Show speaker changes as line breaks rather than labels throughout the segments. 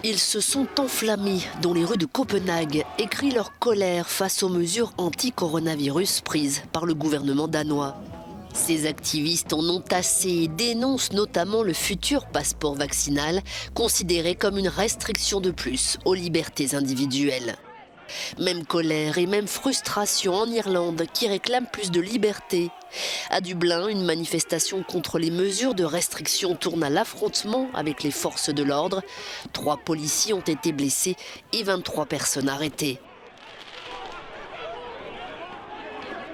Ils se sont enflammés dans les rues de Copenhague et crient leur colère face aux mesures anti-coronavirus prises par le gouvernement danois. Ces activistes en ont assez et dénoncent notamment le futur passeport vaccinal, considéré comme une restriction de plus aux libertés individuelles. Même colère et même frustration en Irlande qui réclame plus de liberté. À Dublin, une manifestation contre les mesures de restriction tourne à l'affrontement avec les forces de l'ordre. 3 policiers ont été blessés et 23 personnes arrêtées.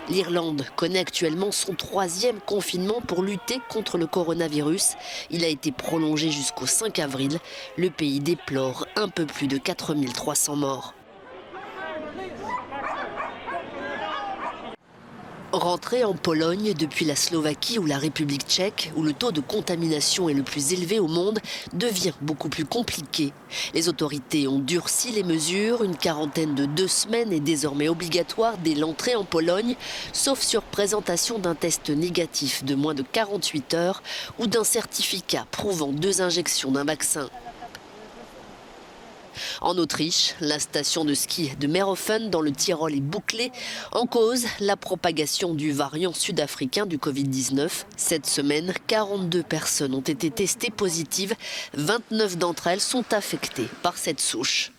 L'Irlande connaît actuellement son 3e confinement pour lutter contre le coronavirus. Il a été prolongé jusqu'au 5 avril. Le pays déplore un peu plus de 4300 morts. Rentrer en Pologne depuis la Slovaquie ou la République tchèque, où le taux de contamination est le plus élevé au monde, devient beaucoup plus compliqué. Les autorités ont durci les mesures. Une quarantaine de 2 semaines est désormais obligatoire dès l'entrée en Pologne, sauf sur présentation d'un test négatif de moins de 48 heures ou d'un certificat prouvant 2 injections d'un vaccin. En Autriche, la station de ski de Merofen dans le Tyrol est bouclée. En cause, la propagation du variant sud-africain du Covid-19. Cette semaine, 42 personnes ont été testées positives. 29 d'entre elles sont affectées par cette souche.